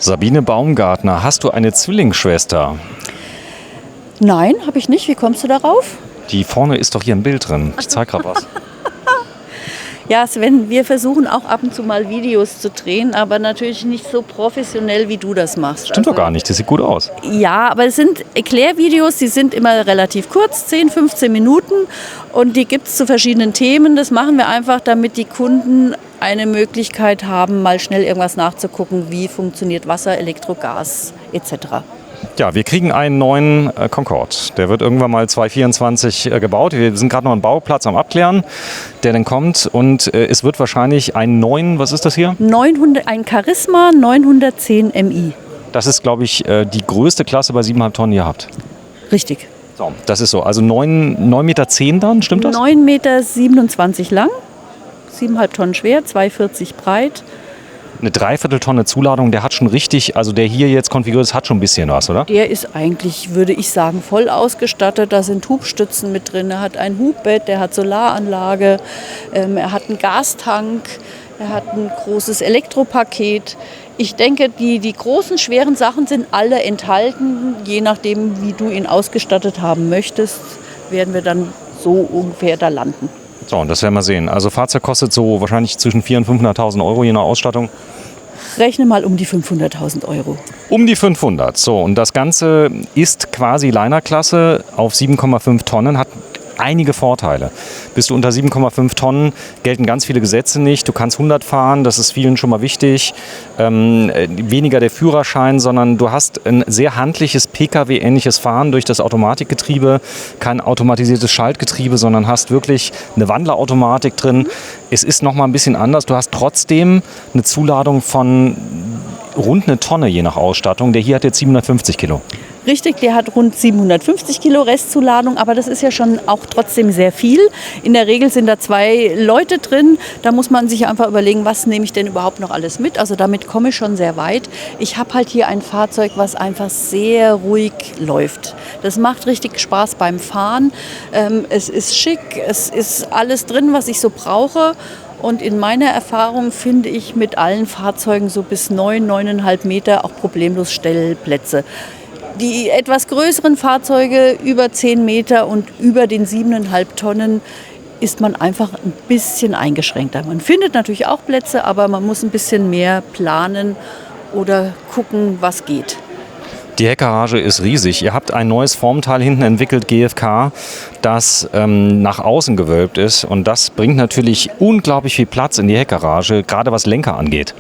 Sabine Baumgartner, hast du eine Zwillingsschwester? Nein, habe ich nicht. Wie kommst du darauf? Die vorne ist doch hier ein Bild drin. Ich zeig gerade was. Ja, Sven, wir versuchen auch ab und zu mal Videos zu drehen, aber natürlich nicht so professionell, wie du das machst. Stimmt doch gar nicht, das sieht gut aus. Ja, aber es sind Erklärvideos, die sind immer relativ kurz, 10, 15 Minuten und die gibt es zu verschiedenen Themen. Das machen wir einfach, damit die Kunden eine Möglichkeit haben, mal schnell irgendwas nachzugucken, wie funktioniert Wasser, Elektrogas etc. Ja, wir kriegen einen neuen Concorde. Der wird irgendwann mal 2024 gebaut. Wir sind gerade noch einen Bauplatz am Abklären, der dann kommt. Und es wird wahrscheinlich einen neuen, was ist das hier? Ein Charisma 910 MI. Das ist, glaube ich, die größte Klasse bei 7,5 Tonnen, die ihr habt. Richtig. So, das ist so. Also 9,10 Meter dann, stimmt das? 9,27 Meter lang, 7,5 Tonnen schwer, 2,40 breit. Eine Dreivierteltonne Zuladung, der hat schon richtig, also der hier jetzt konfiguriert ist, hat schon ein bisschen was, oder? Der ist eigentlich, würde ich sagen, voll ausgestattet. Da sind Hubstützen mit drin, er hat ein Hubbett, der hat Solaranlage, er hat einen Gastank, er hat ein großes Elektropaket. Ich denke, die großen, schweren Sachen sind alle enthalten. Je nachdem, wie du ihn ausgestattet haben möchtest, werden wir dann so ungefähr da landen. So, und das werden wir sehen. Also Fahrzeug kostet so wahrscheinlich zwischen 400.000 und 500.000 Euro je nach Ausstattung. Rechne mal um die 500.000 Euro. Um die 500. So, und das Ganze ist quasi Liner-Klasse auf 7,5 Tonnen, hat einige Vorteile. Bist du unter 7,5 Tonnen, gelten ganz viele Gesetze nicht. Du kannst 100 fahren, das ist vielen schon mal wichtig. Weniger der Führerschein, sondern du hast ein sehr handliches Pkw-ähnliches Fahren durch das Automatikgetriebe. Kein automatisiertes Schaltgetriebe, sondern hast wirklich eine Wandlerautomatik drin. Es ist noch mal ein bisschen anders. Du hast trotzdem eine Zuladung von rund eine Tonne je nach Ausstattung. Der hier hat jetzt 750 Kilo. Richtig, der hat rund 750 Kilo Restzuladung, aber das ist ja schon auch trotzdem sehr viel. In der Regel sind da 2 Leute drin. Da muss man sich einfach überlegen, was nehme ich denn überhaupt noch alles mit. Also damit komme ich schon sehr weit. Ich habe halt hier ein Fahrzeug, was einfach sehr ruhig läuft. Das macht richtig Spaß beim Fahren. Es ist schick, es ist alles drin, was ich so brauche. Und in meiner Erfahrung finde ich mit allen Fahrzeugen so bis 9,5 Meter auch problemlos Stellplätze. Die etwas größeren Fahrzeuge über 10 Meter und über den 7,5 Tonnen ist man einfach ein bisschen eingeschränkter. Man findet natürlich auch Plätze, aber man muss ein bisschen mehr planen oder gucken, was geht. Die Heckgarage ist riesig. Ihr habt ein neues Formteil hinten entwickelt, GFK, das nach außen gewölbt ist. Und das bringt natürlich unglaublich viel Platz in die Heckgarage, gerade was Lenker angeht.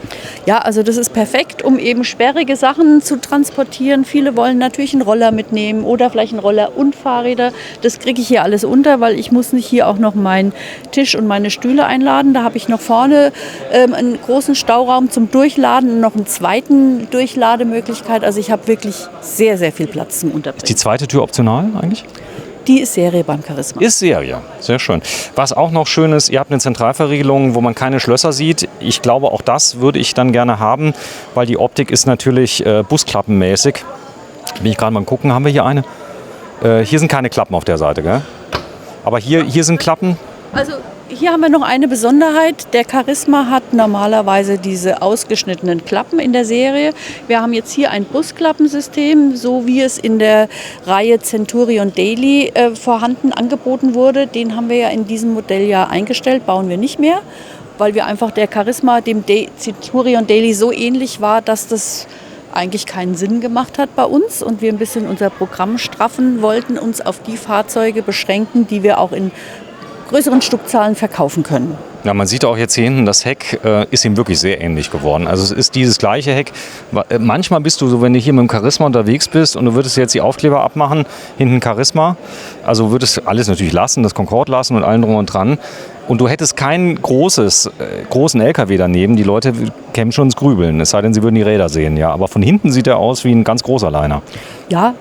Ja, also das ist perfekt, um eben sperrige Sachen zu transportieren. Viele wollen natürlich einen Roller mitnehmen oder vielleicht einen Roller und Fahrräder. Das kriege ich hier alles unter, weil ich muss nicht hier auch noch meinen Tisch und meine Stühle einladen. Da habe ich noch vorne einen großen Stauraum zum Durchladen und noch einen zweiten Durchlademöglichkeit. Also ich habe wirklich sehr, sehr viel Platz zum Unterbringen. Ist die zweite Tür optional eigentlich? Die ist Serie beim Charisma. Ist Serie, sehr schön. Was auch noch schön ist, ihr habt eine Zentralverriegelung, wo man keine Schlösser sieht. Ich glaube, auch das würde ich dann gerne haben, weil die Optik ist natürlich busklappenmäßig. Bin ich gerade mal gucken, haben wir hier eine? Hier sind keine Klappen auf der Seite, gell? Aber hier sind Klappen. Also hier haben wir noch eine Besonderheit. Der Charisma hat normalerweise diese ausgeschnittenen Klappen in der Serie. Wir haben jetzt hier ein Busklappensystem, so wie es in der Reihe Centurion Daily vorhanden angeboten wurde. Den haben wir ja in diesem Modell ja eingestellt, bauen wir nicht mehr, weil wir einfach der Charisma dem Centurion Daily so ähnlich war, dass das eigentlich keinen Sinn gemacht hat bei uns und wir ein bisschen unser Programm straffen wollten, uns auf die Fahrzeuge beschränken, die wir auch in größeren Stückzahlen verkaufen können. Ja, man sieht auch jetzt hier hinten, das Heck ist ihm wirklich sehr ähnlich geworden. Also es ist dieses gleiche Heck. Manchmal bist du so, wenn du hier mit dem Charisma unterwegs bist und du würdest jetzt die Aufkleber abmachen, hinten Charisma, also würdest alles natürlich lassen, das Concorde lassen und allen drum und dran. Und du hättest keinen großen LKW daneben. Die Leute kämen schon ins Grübeln, es sei denn, sie würden die Räder sehen. Ja. Aber von hinten sieht er aus wie ein ganz großer Liner. Ja.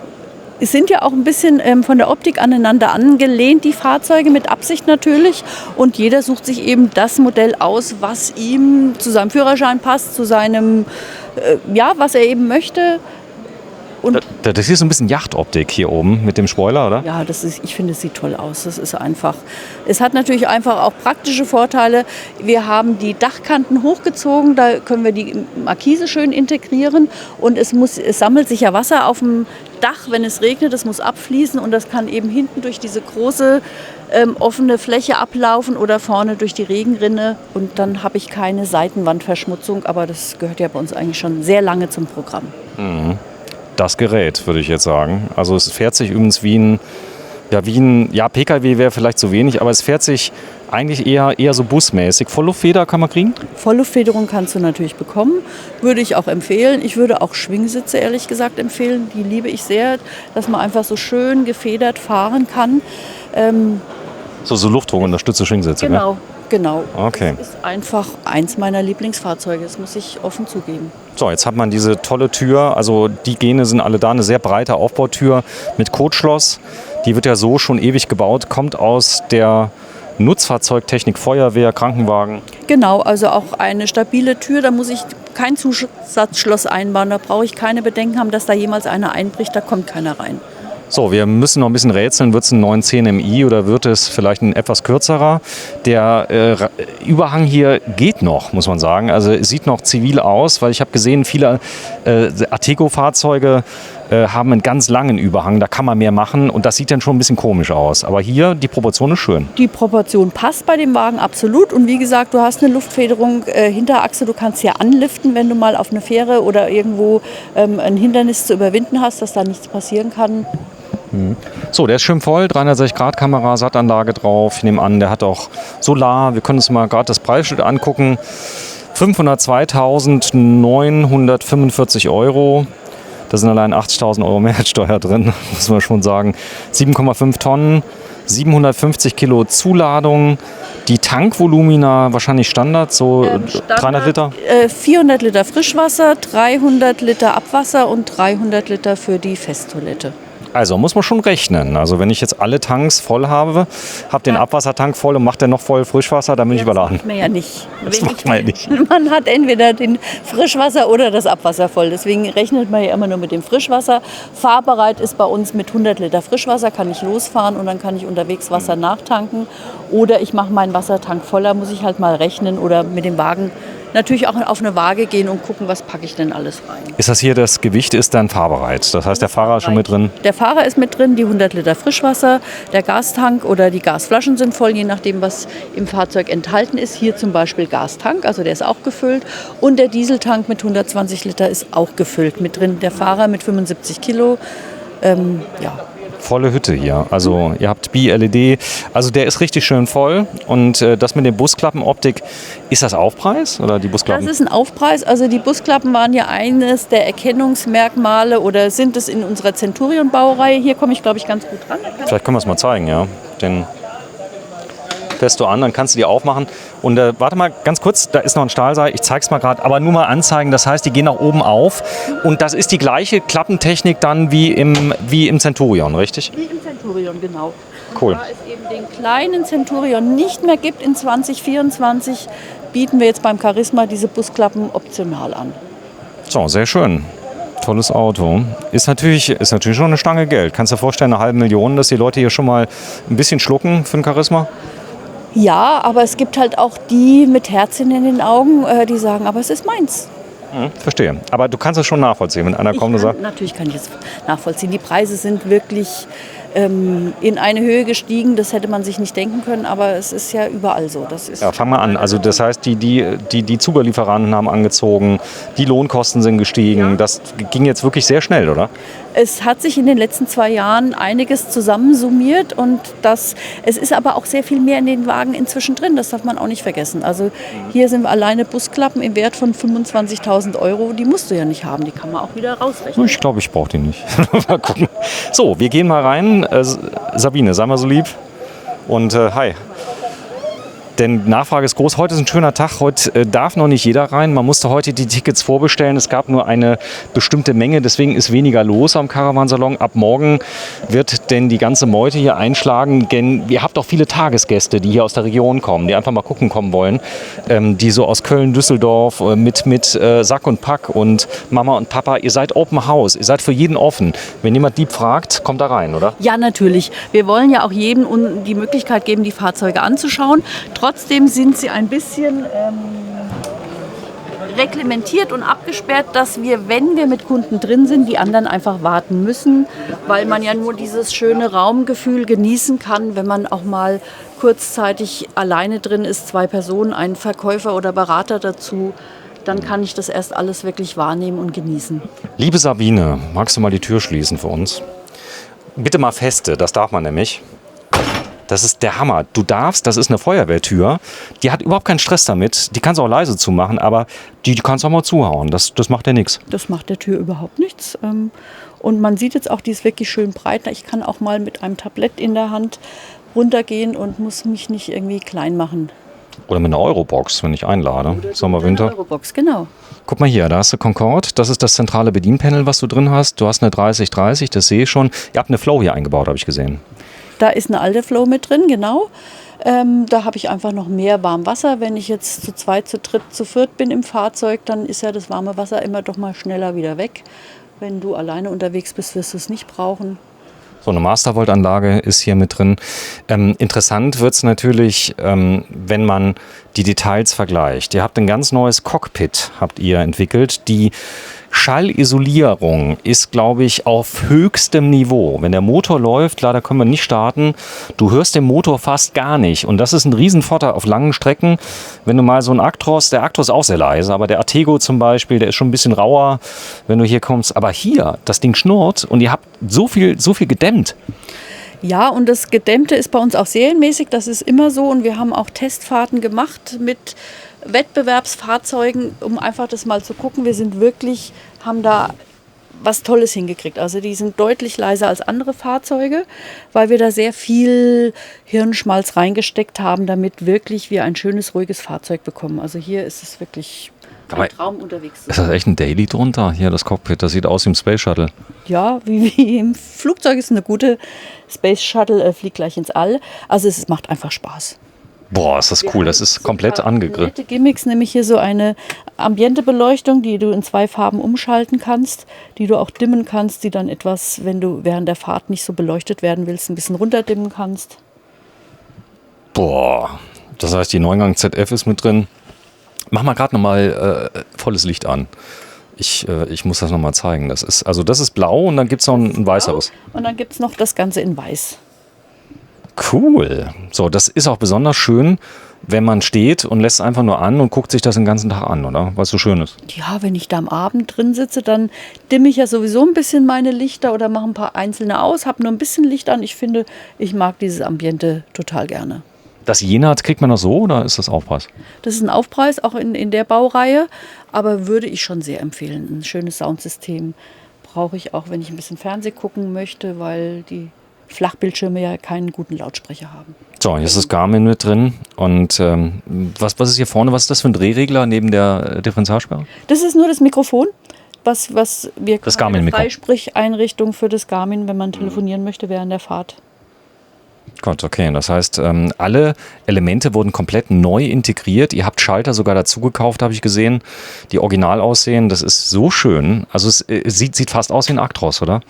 Es sind ja auch ein bisschen von der Optik aneinander angelehnt, die Fahrzeuge, mit Absicht natürlich. Und jeder sucht sich eben das Modell aus, was ihm zu seinem Führerschein passt, zu seinem, was er eben möchte. Und Das ist so ein bisschen Yachtoptik hier oben mit dem Spoiler, oder? ja, ich finde, es sieht toll aus. Das ist einfach. Es hat natürlich einfach auch praktische Vorteile. Wir haben die Dachkanten hochgezogen, da können wir die Markise schön integrieren und es sammelt sich ja Wasser auf dem Dach, wenn es regnet, das muss abfließen und das kann eben hinten durch diese große offene Fläche ablaufen oder vorne durch die Regenrinne und dann habe ich keine Seitenwandverschmutzung, aber das gehört ja bei uns eigentlich schon sehr lange zum Programm. Das Gerät, würde ich jetzt sagen. Also es fährt sich übrigens wie ein PKW wäre vielleicht zu wenig, aber es fährt sich eigentlich eher so busmäßig. Vollluftsfeder kann man kriegen? Vollluftfederung kannst du natürlich bekommen, würde ich auch empfehlen. Ich würde auch Schwingsitze ehrlich gesagt empfehlen, die liebe ich sehr, dass man einfach so schön gefedert fahren kann. So Luftdruckunterstützte Schwingsitze, ne? Genau. Okay. Das ist einfach eins meiner Lieblingsfahrzeuge, das muss ich offen zugeben. So, jetzt hat man diese tolle Tür, also die Gene sind alle da, eine sehr breite Aufbautür mit Kotschloss. Die wird ja so schon ewig gebaut, kommt aus der Nutzfahrzeugtechnik, Feuerwehr, Krankenwagen. Genau, also auch eine stabile Tür, da muss ich kein Zusatzschloss einbauen, da brauche ich keine Bedenken haben, dass da jemals einer einbricht, da kommt keiner rein. So, wir müssen noch ein bisschen rätseln. Wird es ein 910 MI oder wird es vielleicht ein etwas kürzerer? Der Überhang hier geht noch, muss man sagen. Also es sieht noch zivil aus, weil ich habe gesehen, viele Arteco-Fahrzeuge haben einen ganz langen Überhang. Da kann man mehr machen und das sieht dann schon ein bisschen komisch aus. Aber hier, die Proportion ist schön. Die Proportion passt bei dem Wagen absolut. Und wie gesagt, du hast eine Luftfederung Hinterachse. Du kannst hier anliften, wenn du mal auf eine Fähre oder irgendwo ein Hindernis zu überwinden hast, dass da nichts passieren kann. So, der ist schön voll, 360-Grad-Kamera, Sattanlage drauf. Ich nehme an, der hat auch Solar. Wir können uns mal gerade das Preisschild angucken. 502.945 Euro. Da sind allein 80.000 Euro Mehrwertsteuer drin, muss man schon sagen. 7,5 Tonnen, 750 Kilo Zuladung. Die Tankvolumina wahrscheinlich Standard, so Standard, 300 Liter? 400 Liter Frischwasser, 300 Liter Abwasser und 300 Liter für die Festtoilette. Also muss man schon rechnen. Also wenn ich jetzt alle Tanks voll habe den Abwassertank voll und mache dann noch voll Frischwasser, dann bin ich überladen. Das macht man ja nicht. Das macht man ja nicht. Man hat entweder den Frischwasser oder das Abwasser voll. Deswegen rechnet man ja immer nur mit dem Frischwasser. Fahrbereit ist bei uns mit 100 Liter Frischwasser, kann ich losfahren und dann kann ich unterwegs Wasser nachtanken. Oder ich mache meinen Wassertank voller, muss ich halt mal rechnen oder mit dem Wagen natürlich auch auf eine Waage gehen und gucken, was packe ich denn alles rein. Ist das hier, das Gewicht ist dann fahrbereit? Das heißt, der Fahrer ist schon mit drin? Der Fahrer ist mit drin, die 100 Liter Frischwasser, der Gastank oder die Gasflaschen sind voll, je nachdem, was im Fahrzeug enthalten ist. Hier zum Beispiel Gastank, also der ist auch gefüllt. Und der Dieseltank mit 120 Liter ist auch gefüllt mit drin. Der Fahrer mit 75 Kilo, Volle Hütte hier. Also ihr habt Bi-LED. Also der ist richtig schön voll. Und das mit den Busklappenoptik, ist das Aufpreis oder die Busklappen? Das ist ein Aufpreis. Also die Busklappen waren ja eines der Erkennungsmerkmale oder sind es in unserer Centurion-Baureihe. Hier komme ich, glaube ich, ganz gut ran. Vielleicht können wir es mal zeigen, ja. Den fährst du an, dann kannst du die aufmachen. Und warte mal ganz kurz, da ist noch ein Stahlseil, ich zeige es mal gerade, aber nur mal anzeigen, das heißt, die gehen nach oben auf und das ist die gleiche Klappentechnik dann wie im Centurion, richtig? Wie im Centurion, genau. Cool. Und da es eben den kleinen Centurion nicht mehr gibt in 2024, bieten wir jetzt beim Charisma diese Busklappen optional an. So, sehr schön. Tolles Auto. Ist natürlich schon eine Stange Geld. Kannst du dir vorstellen, 500.000, dass die Leute hier schon mal ein bisschen schlucken für ein Charisma? Ja, aber es gibt halt auch die mit Herzchen in den Augen, die sagen, aber es ist meins. Verstehe. Aber du kannst es schon nachvollziehen, wenn einer kommt und sagt... Natürlich kann ich es nachvollziehen. Die Preise sind wirklich in eine Höhe gestiegen. Das hätte man sich nicht denken können, aber es ist ja überall so. Das ist ja, fang mal an. Also das heißt, die Zubehörlieferanten haben angezogen, die Lohnkosten sind gestiegen. Ja. Das ging jetzt wirklich sehr schnell, oder? Es hat sich in den letzten 2 Jahren einiges zusammensummiert und es ist aber auch sehr viel mehr in den Wagen inzwischen drin. Das darf man auch nicht vergessen. Also hier sind alleine Busklappen im Wert von 25.000 Euro. Die musst du ja nicht haben, die kann man auch wieder rausrechnen. Ich glaube, ich brauche die nicht. Mal gucken. So, wir gehen mal rein. Sabine, sei mal so lieb. Und hi. Denn Nachfrage ist groß. Heute ist ein schöner Tag. Heute darf noch nicht jeder rein. Man musste heute die Tickets vorbestellen. Es gab nur eine bestimmte Menge. Deswegen ist weniger los am Caravansalon. Ab morgen wird denn die ganze Meute hier einschlagen. Denn ihr habt auch viele Tagesgäste, die hier aus der Region kommen, die einfach mal gucken kommen wollen. Die so aus Köln, Düsseldorf mit Sack und Pack und Mama und Papa. Ihr seid Open House. Ihr seid für jeden offen. Wenn jemand lieb fragt, kommt da rein, oder? Ja, natürlich. Wir wollen ja auch jedem die Möglichkeit geben, die Fahrzeuge anzuschauen. Trotzdem sind sie ein bisschen reglementiert und abgesperrt, dass wir, wenn wir mit Kunden drin sind, die anderen einfach warten müssen, weil man ja nur dieses schöne Raumgefühl genießen kann, wenn man auch mal kurzzeitig alleine drin ist, 2 Personen, ein Verkäufer oder Berater dazu. Dann kann ich das erst alles wirklich wahrnehmen und genießen. Liebe Sabine, magst du mal die Tür schließen für uns? Bitte mal feste, das darf man nämlich. Das ist der Hammer. Du darfst, das ist eine Feuerwehrtür, die hat überhaupt keinen Stress damit. Die kannst du auch leise zumachen, aber die kannst du auch mal zuhauen. Das macht ja nichts. Das macht der Tür überhaupt nichts. Und man sieht jetzt auch, die ist wirklich schön breit. Ich kann auch mal mit einem Tablett in der Hand runtergehen und muss mich nicht irgendwie klein machen. Oder mit einer Eurobox, wenn ich einlade. Sommer, Winter. Eurobox, genau. Guck mal hier, da hast du Concorde. Das ist das zentrale Bedienpanel, was du drin hast. Du hast eine 3030, das sehe ich schon. Ihr habt eine Flow hier eingebaut, habe ich gesehen. Da ist eine alte Flow mit drin, genau. Da habe ich einfach noch mehr Warmwasser. Wenn ich jetzt zu 2, zu 3, zu 4 bin im Fahrzeug, dann ist ja das warme Wasser immer doch mal schneller wieder weg. Wenn du alleine unterwegs bist, wirst du es nicht brauchen. So eine Mastervolt-Anlage ist hier mit drin. Interessant wird es natürlich, wenn man die Details vergleicht. Ihr habt ein ganz neues Cockpit, habt ihr entwickelt. Die Schallisolierung ist, glaube ich, auf höchstem Niveau. Wenn der Motor läuft, leider können wir nicht starten, du hörst den Motor fast gar nicht. Und das ist ein Riesenvorteil auf langen Strecken. Wenn du mal so einen Actros, der Actros ist auch sehr leise, aber der Artego zum Beispiel, der ist schon ein bisschen rauer, wenn du hier kommst. Aber hier, das Ding schnurrt und ihr habt so viel gedämmt. Ja, und das Gedämmte ist bei uns auch serienmäßig, das ist immer so. Und wir haben auch Testfahrten gemacht mit Wettbewerbsfahrzeugen, um einfach das mal zu gucken. Wir sind wirklich, haben da was Tolles hingekriegt. Also die sind deutlich leiser als andere Fahrzeuge, weil wir da sehr viel Hirnschmalz reingesteckt haben, damit wirklich wir ein schönes, ruhiges Fahrzeug bekommen. Also hier ist es wirklich ein Traum unterwegs. Ist das echt ein Daily drunter? Hier das Cockpit, das sieht aus wie im Space Shuttle. Ja, wie im Flugzeug ist eine gute Space Shuttle, fliegt gleich ins All. Also es macht einfach Spaß. Boah, ist das cool, das ist komplett angegriffen. Nette Gimmicks, nämlich hier so eine Ambientebeleuchtung, die du in 2 Farben umschalten kannst, die du auch dimmen kannst, die dann etwas, wenn du während der Fahrt nicht so beleuchtet werden willst, ein bisschen runterdimmen kannst. Boah, das heißt, die 9-Gang ZF ist mit drin. Mach mal gerade nochmal volles Licht an. Ich muss das nochmal zeigen. Das ist blau und dann gibt es noch ein weißeres. Und dann gibt es noch das Ganze in weiß. Cool. So, das ist auch besonders schön, wenn man steht und lässt es einfach nur an und guckt sich das den ganzen Tag an, oder? Weil es so schön ist. Ja, wenn ich da am Abend drin sitze, dann dimme ich ja sowieso ein bisschen meine Lichter oder mache ein paar einzelne aus, habe nur ein bisschen Licht an. Ich finde, ich mag dieses Ambiente total gerne. Das Jenat kriegt man noch so oder ist das Aufpreis? Das ist ein Aufpreis, auch in der Baureihe, aber würde ich schon sehr empfehlen. Ein schönes Soundsystem brauche ich auch, wenn ich ein bisschen Fernsehen gucken möchte, weil die Flachbildschirme ja keinen guten Lautsprecher haben. So, hier ist das Garmin mit drin. Und was ist hier vorne? Was ist das für ein Drehregler neben der Differentialsperre? Das ist nur das Mikrofon, was wir das Garmin-Mikro. Freisprecheinrichtung für das Garmin, wenn man telefonieren möchte während der Fahrt. Gott, okay. Das heißt, alle Elemente wurden komplett neu integriert. Ihr habt Schalter sogar dazu gekauft, habe ich gesehen, die original aussehen. Das ist so schön. Also es sieht fast aus wie ein Actros, oder?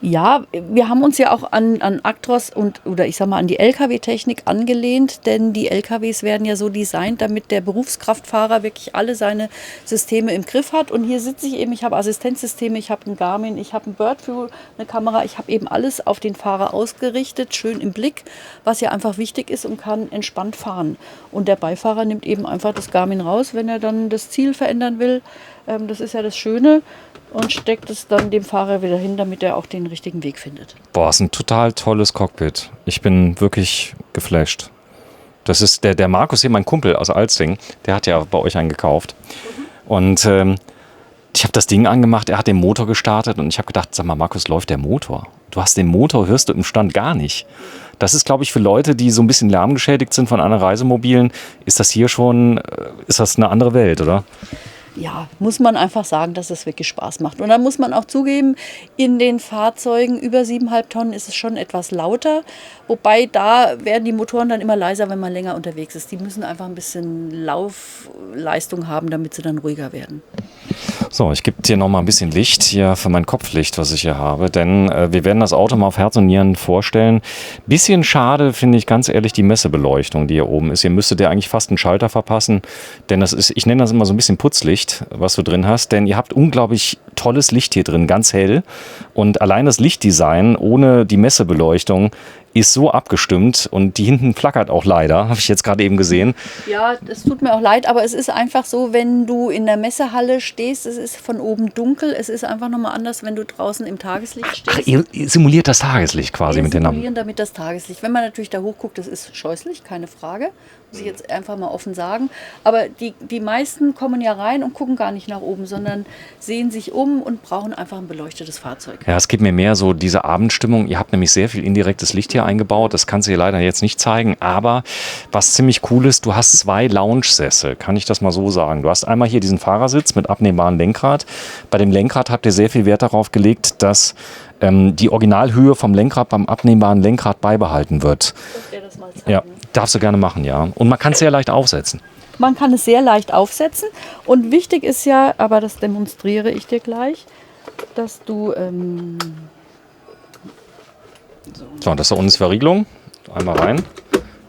Ja, wir haben uns ja auch an Actros oder ich sag mal an die LKW-Technik angelehnt, denn die LKWs werden ja so designt, damit der Berufskraftfahrer wirklich alle seine Systeme im Griff hat. Und hier sitze ich eben, ich habe Assistenzsysteme, ich habe ein Garmin, ich habe ein Birdview, eine Kamera, ich habe eben alles auf den Fahrer ausgerichtet, schön im Blick, was ja einfach wichtig ist und kann entspannt fahren. Und der Beifahrer nimmt eben einfach das Garmin raus, wenn er dann das Ziel verändern will. Das ist ja das Schöne. Und steckt es dann dem Fahrer wieder hin, damit er auch den richtigen Weg findet. Boah, ist ein total tolles Cockpit. Ich bin wirklich geflasht. Das ist der Markus hier, mein Kumpel aus Alsting, der hat ja bei euch einen gekauft. Und ich habe das Ding angemacht, er hat den Motor gestartet und ich habe gedacht, sag mal Markus, läuft der Motor? du hast den Motor, hörst du im Stand gar nicht. Das ist, glaube ich, für Leute, die so ein bisschen lärmgeschädigt sind von anderen Reisemobilen, ist das hier schon, ist das eine andere Welt, oder? Ja, muss man einfach sagen, dass es wirklich Spaß macht. Und dann muss man auch zugeben, in den Fahrzeugen über 7,5 Tonnen ist es schon etwas lauter. Wobei da werden die Motoren dann immer leiser, wenn man länger unterwegs ist. Die müssen einfach ein bisschen Laufleistung haben, damit sie dann ruhiger werden. So, ich gebe dir noch mal ein bisschen Licht hier für mein Kopflicht, was ich hier habe, denn wir werden das Auto mal auf Herz und Nieren vorstellen. Bisschen schade finde ich ganz ehrlich die Messebeleuchtung, die hier oben ist. Ihr müsstet ja eigentlich fast einen Schalter verpassen, denn das ist, ich nenne das immer so ein bisschen Putzlicht, was du drin hast, denn ihr habt unglaublich tolles Licht hier drin, ganz hell, und allein das Lichtdesign ohne die Messebeleuchtung ist so abgestimmt und die hinten flackert auch leider, habe ich jetzt gerade eben gesehen. Ja, das tut mir auch leid, aber es ist einfach so, wenn du in der Messehalle stehst, es ist von oben dunkel, es ist einfach nochmal anders, wenn du draußen im Tageslicht stehst. Ach, ihr simuliert das Tageslicht quasi Wir mit den Lampen. simulieren damit das Tageslicht. Wenn man natürlich da hochguckt, das ist scheußlich, keine Frage, muss ich jetzt einfach mal offen sagen. Aber die meisten kommen ja rein und gucken gar nicht nach oben, sondern sehen sich um und brauchen einfach ein beleuchtetes Fahrzeug. Ja, es gibt mir mehr so diese Abendstimmung. Ihr habt nämlich sehr viel indirektes Licht hier eingebaut. Das kannst du hier leider jetzt nicht zeigen. Aber was ziemlich cool ist, du hast 2 Lounge-Sessel. Kann ich das mal so sagen? Du hast einmal hier diesen Fahrersitz mit abnehmbarem Lenkrad. Bei dem Lenkrad habt ihr sehr viel Wert darauf gelegt, dass die Originalhöhe vom Lenkrad beim abnehmbaren Lenkrad beibehalten wird. Ich dir das mal zeigen. Ja, darfst du gerne machen, ja. Und man kann es sehr leicht aufsetzen. Man kann es sehr leicht aufsetzen. Und wichtig ist ja, aber das demonstriere ich dir gleich, dass du... So, das da unten ist Verriegelung. Einmal rein.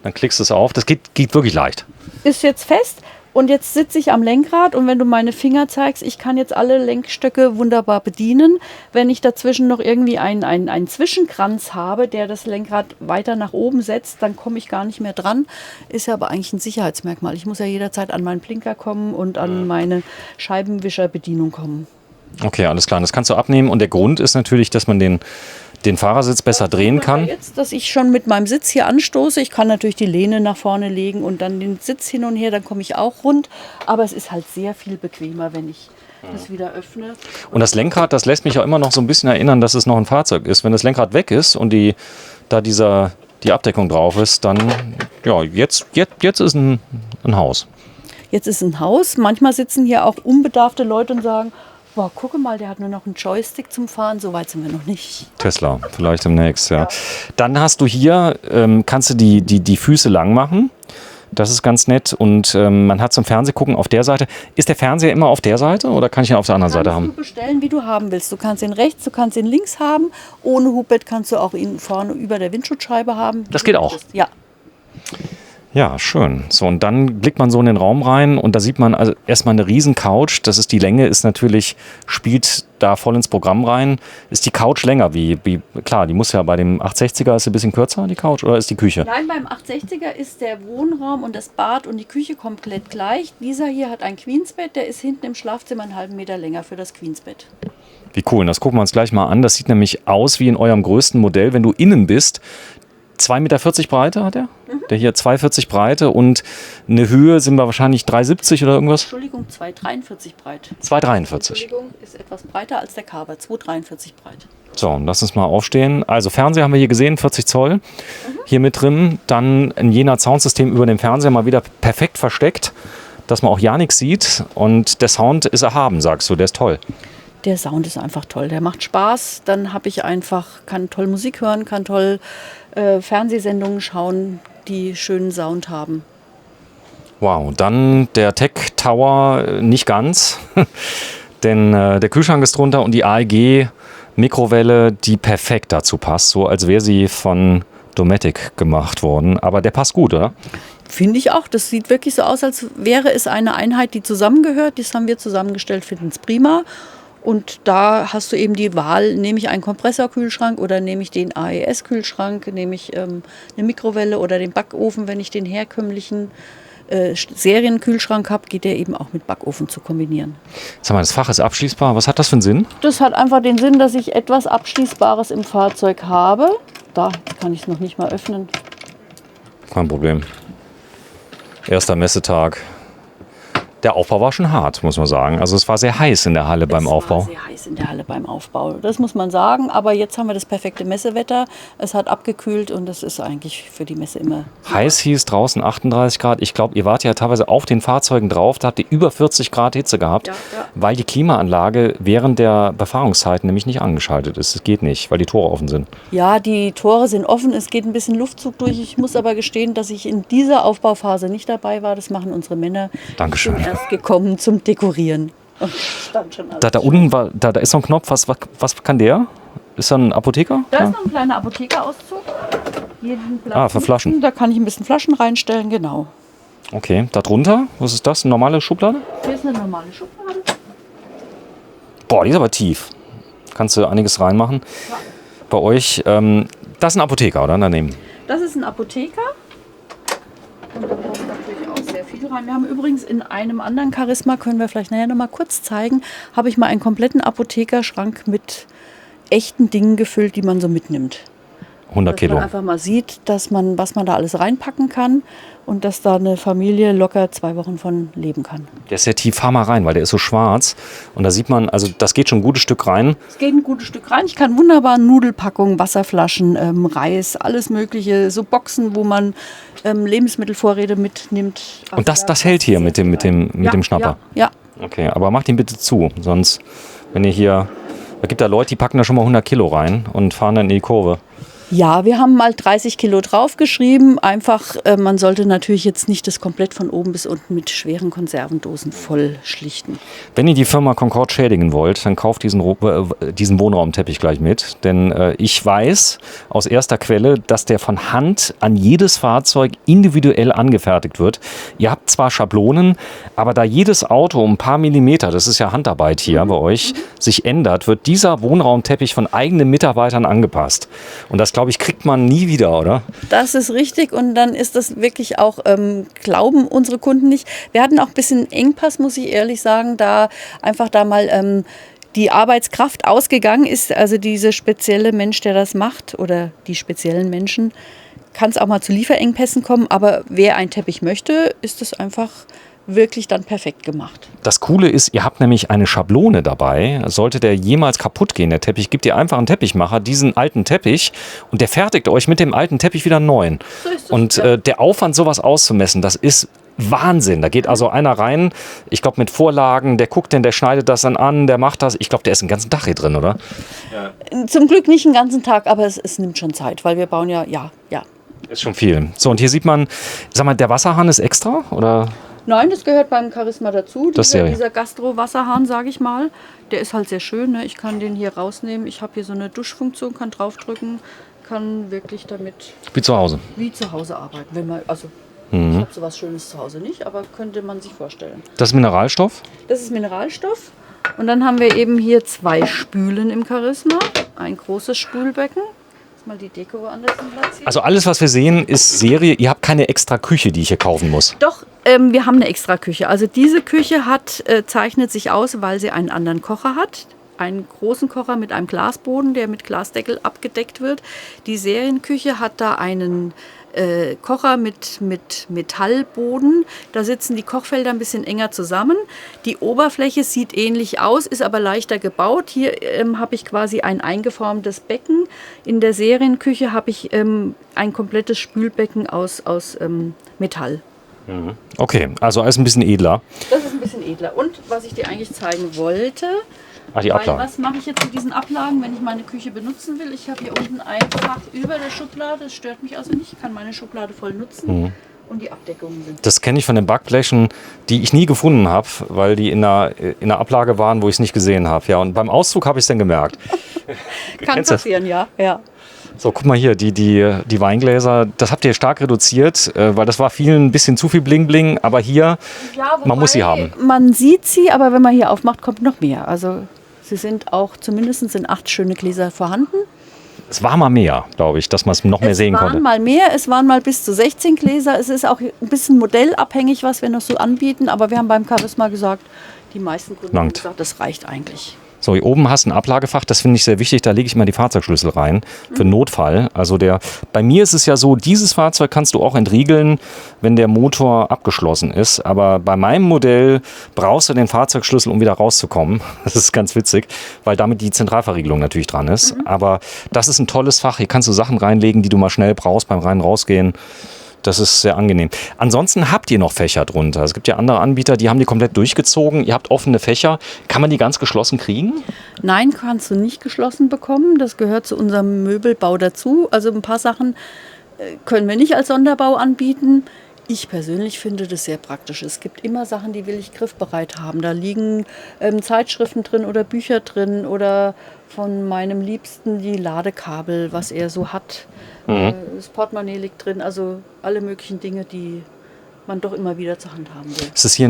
Dann klickst du es auf. Das geht wirklich leicht. Ist jetzt fest und jetzt sitze ich am Lenkrad und wenn du meine Finger zeigst, ich kann jetzt alle Lenkstöcke wunderbar bedienen. Wenn ich dazwischen noch irgendwie einen Zwischenkranz habe, der das Lenkrad weiter nach oben setzt, dann komme ich gar nicht mehr dran. Ist ja aber eigentlich ein Sicherheitsmerkmal. Ich muss ja jederzeit an meinen Blinker kommen und an meine Scheibenwischerbedienung kommen. Okay, alles klar. Das kannst du abnehmen. Und der Grund ist natürlich, dass man den Fahrersitz besser drehen kann. Jetzt, dass ich schon mit meinem Sitz hier anstoße, ich kann natürlich die Lehne nach vorne legen und dann den Sitz hin und her, dann komme ich auch rund. Aber es ist halt sehr viel bequemer, wenn ich das wieder öffne. Und das Lenkrad, das lässt mich auch immer noch so ein bisschen erinnern, dass es noch ein Fahrzeug ist. Wenn das Lenkrad weg ist und die Abdeckung drauf ist, dann, ja, jetzt ist ein Haus. Jetzt ist ein Haus. Manchmal sitzen hier auch unbedarfte Leute und sagen, boah, gucke mal, der hat nur noch einen Joystick zum Fahren. So weit sind wir noch nicht. Tesla, vielleicht demnächst, ja. Dann hast du hier, kannst du die Füße lang machen. Das ist ganz nett. Und man hat zum Fernsehgucken auf der Seite. Ist der Fernseher immer auf der Seite oder kann ich ihn auf der anderen Seite haben? Kannst du bestellen, wie du haben willst. Du kannst ihn rechts, du kannst ihn links haben. Ohne Hubbett kannst du auch ihn vorne über der Windschutzscheibe haben. Das geht auch? Ja. Ja, schön. So, und dann blickt man so in den Raum rein und da sieht man also erstmal eine riesen Couch. Das ist die Länge, ist natürlich, spielt da voll ins Programm rein. Ist die Couch länger? Klar, die muss ja bei dem 860er, ist sie ein bisschen kürzer, die Couch, oder ist die Küche? Nein, beim 860er ist der Wohnraum und das Bad und die Küche komplett gleich. Dieser hier hat ein Queensbett, der ist hinten im Schlafzimmer einen halben Meter länger für das Queensbett. Wie cool, das gucken wir uns gleich mal an. Das sieht nämlich aus wie in eurem größten Modell, wenn du innen bist. 2,40 Meter Breite hat er. Der hier 2,40 Breite und eine Höhe sind wir wahrscheinlich 3,70 oder irgendwas? Entschuldigung, 2,43 breit. 2,43. Entschuldigung, ist etwas breiter als der Carver, 2,43 breit. So, lass uns mal aufstehen. Also Fernseher haben wir hier gesehen, 40 Zoll hier mit drin. Dann ein Jena Soundsystem über dem Fernseher mal wieder perfekt versteckt, dass man auch ja nichts sieht. Und der Sound ist erhaben, sagst du, der ist toll. Der Sound ist einfach toll, der macht Spaß. Dann kann toll Musik hören, kann toll Fernsehsendungen schauen, die schönen Sound haben. Wow, dann der Tech Tower nicht ganz, denn der Kühlschrank ist drunter und die AEG Mikrowelle, die perfekt dazu passt, so als wäre sie von Dometic gemacht worden. Aber der passt gut, oder? Finde ich auch. Das sieht wirklich so aus, als wäre es eine Einheit, die zusammengehört. Das haben wir zusammengestellt, finden es prima. Und da hast du eben die Wahl, nehme ich einen Kompressorkühlschrank oder nehme ich den AES-Kühlschrank, nehme ich eine Mikrowelle oder den Backofen. Wenn ich den herkömmlichen Serienkühlschrank habe, geht der eben auch mit Backofen zu kombinieren. Sag mal, das Fach ist abschließbar. Was hat das für einen Sinn? Das hat einfach den Sinn, dass ich etwas Abschließbares im Fahrzeug habe. Da kann ich es noch nicht mal öffnen. Kein Problem. Erster Messetag. Der Aufbau war schon hart, muss man sagen. Also es war sehr heiß in der Halle beim Aufbau. Es war sehr heiß in der Halle beim Aufbau, das muss man sagen. Aber jetzt haben wir das perfekte Messewetter. Es hat abgekühlt und das ist eigentlich für die Messe immer Heiß hieß draußen 38 Grad. Ich glaube, ihr wart ja teilweise auf den Fahrzeugen drauf. Da habt ihr über 40 Grad Hitze gehabt, Ja. weil die Klimaanlage während der Befahrungszeit nämlich nicht angeschaltet ist. Es geht nicht, weil die Tore offen sind. Ja, die Tore sind offen, es geht ein bisschen Luftzug durch. Ich muss aber gestehen, dass ich in dieser Aufbauphase nicht dabei war. Das machen unsere Männer. Dankeschön. Ich bin erst gekommen zum Dekorieren. Und stand schon alles Da unten war, da ist so ein Knopf. Was kann der? Ist da ein Apotheker? Da Ja. ist noch ein kleiner Apothekerauszug. Hier diesen Platz Für Flaschen. hinten, da kann ich ein bisschen Flaschen reinstellen, genau. Okay, da drunter, was ist das? Eine normale Schublade? Hier ist eine normale Schublade. Boah, die ist aber tief. Kannst du einiges reinmachen. Ja. Bei euch, das ist ein Apotheker, oder? Daneben. Das ist ein Apotheker. Und da passt natürlich auch sehr viel rein. Wir haben übrigens in einem anderen Charisma, können wir vielleicht nachher noch mal kurz zeigen, habe ich mal einen kompletten Apothekerschrank mit echten Dingen gefüllt, die man so mitnimmt. 100 Dass Kilo. man einfach mal sieht, was man da alles reinpacken kann und dass da eine Familie locker 2 Wochen von leben kann. Der ist sehr tief, fahr mal rein, weil der ist so schwarz. Und da sieht man, also das geht schon ein gutes Stück rein. Es geht ein gutes Stück rein. Ich kann wunderbar Nudelpackungen, Wasserflaschen, Reis, alles Mögliche, so Boxen, wo man Lebensmittelvorräte mitnimmt. Also Und das hält hier mit dem Schnapper. Ja. Okay, aber macht ihn bitte zu. Sonst, wenn ihr hier, da gibt da Leute, die packen da schon mal 100 Kilo rein und fahren dann in die Kurve. Ja, wir haben mal 30 Kilo draufgeschrieben. Einfach, man sollte natürlich jetzt nicht das komplett von oben bis unten mit schweren Konservendosen voll schlichten. Wenn ihr die Firma Concord schädigen wollt, dann kauft diesen Wohnraumteppich gleich mit. Denn ich weiß aus erster Quelle, dass der von Hand an jedes Fahrzeug individuell angefertigt wird. Ihr habt zwar Schablonen, aber da jedes Auto um ein paar Millimeter, das ist ja Handarbeit hier bei euch, sich ändert, wird dieser Wohnraumteppich von eigenen Mitarbeitern angepasst. Und das, glaube ich, kriegt man nie wieder, oder? Das ist richtig und dann ist das wirklich auch, glauben unsere Kunden nicht. Wir hatten auch ein bisschen Engpass, muss ich ehrlich sagen, da einfach da mal die Arbeitskraft ausgegangen ist. Also dieser spezielle Mensch, der das macht oder die speziellen Menschen, kann es auch mal zu Lieferengpässen kommen. Aber wer einen Teppich möchte, ist das einfach wirklich dann perfekt gemacht. Das Coole ist, ihr habt nämlich eine Schablone dabei. Sollte der jemals kaputt gehen, der Teppich, gebt ihr einfach einen Teppichmacher, diesen alten Teppich, und der fertigt euch mit dem alten Teppich wieder einen neuen. So ist es, Und ja. der Aufwand, sowas auszumessen, das ist Wahnsinn. Da geht also einer rein, ich glaube mit Vorlagen, der guckt den, der schneidet das dann an, der macht das. Ich glaube, der ist den ganzen Tag hier drin, oder? Zum Glück nicht den ganzen Tag, aber es nimmt schon Zeit, weil wir bauen ja. Ist schon viel. So, und hier sieht man, sag mal, der Wasserhahn ist extra, oder? Nein, das gehört beim Charisma dazu. Das Serie. Dieser Gastro-Wasserhahn, sage ich mal, der ist halt sehr schön. Ne? Ich kann den hier rausnehmen. Ich habe hier so eine Duschfunktion, kann draufdrücken, kann wirklich damit Wie zu Hause. wie zu Hause arbeiten. Wenn man, also ich habe sowas Schönes zu Hause nicht, aber könnte man sich vorstellen. Das ist Mineralstoff. Das ist Mineralstoff. Und dann haben wir eben hier 2 Spülen im Charisma. Ein großes Spülbecken. Mal die Deko woanders platzieren. Also alles, was wir sehen, ist Serie. Ihr habt keine extra Küche, die ich hier kaufen muss. Doch, wir haben eine extra Küche. Also diese Küche zeichnet sich aus, weil sie einen anderen Kocher hat. Einen großen Kocher mit einem Glasboden, der mit Glasdeckel abgedeckt wird. Die Serienküche hat da einen Kocher mit Metallboden. Da sitzen die Kochfelder ein bisschen enger zusammen. Die Oberfläche sieht ähnlich aus, ist aber leichter gebaut. Hier habe ich quasi ein eingeformtes Becken. In der Serienküche habe ich ein komplettes Spülbecken aus Metall. Okay, also alles ein bisschen edler. Das ist ein bisschen edler. Und was ich dir eigentlich zeigen wollte, Ach, die weil Ablagen. was mache ich jetzt mit diesen Ablagen, wenn ich meine Küche benutzen will? Ich habe hier unten ein Fach über der Schublade, das stört mich also nicht. Ich kann meine Schublade voll nutzen und die Abdeckungen sind. Das kenne ich von den Backblechen, die ich nie gefunden habe, weil die in einer Ablage waren, wo ich es nicht gesehen habe. Ja, und beim Auszug habe ich es dann gemerkt. Kann Kennst du das? passieren, ja. So, guck mal hier, die Weingläser, das habt ihr stark reduziert, weil das war vielen ein bisschen zu viel Bling-Bling, aber hier, man muss sie haben. Man sieht sie, aber wenn man hier aufmacht, kommt noch mehr. Also sie sind auch zumindest in 8 schöne Gläser vorhanden. Es war mal mehr, glaube ich, dass man es noch mehr sehen konnte. Es waren mal mehr, es waren mal bis zu 16 Gläser. Es ist auch ein bisschen modellabhängig, was wir noch so anbieten, aber wir haben beim Charisma gesagt, die meisten Kunden haben Langt. gesagt, das reicht eigentlich. So, hier oben hast du ein Ablagefach, das finde ich sehr wichtig, da lege ich mal die Fahrzeugschlüssel rein für Notfall. Also bei mir ist es ja so, dieses Fahrzeug kannst du auch entriegeln, wenn der Motor abgeschlossen ist. Aber bei meinem Modell brauchst du den Fahrzeugschlüssel, um wieder rauszukommen. Das ist ganz witzig, weil damit die Zentralverriegelung natürlich dran ist. Aber das ist ein tolles Fach, hier kannst du Sachen reinlegen, die du mal schnell brauchst beim Rein- und Rausgehen. Das ist sehr angenehm. Ansonsten habt ihr noch Fächer drunter. Es gibt ja andere Anbieter, die haben die komplett durchgezogen. Ihr habt offene Fächer. Kann man die ganz geschlossen kriegen? Nein, kannst du nicht geschlossen bekommen. Das gehört zu unserem Möbelbau dazu. Also ein paar Sachen können wir nicht als Sonderbau anbieten. Ich persönlich finde das sehr praktisch. Es gibt immer Sachen, die will ich griffbereit haben. Da liegen Zeitschriften drin oder Bücher drin oder von meinem Liebsten die Ladekabel, was er so hat. Das Portemonnaie liegt drin, also alle möglichen Dinge, die man doch immer wieder zur Hand haben will. Ist das hier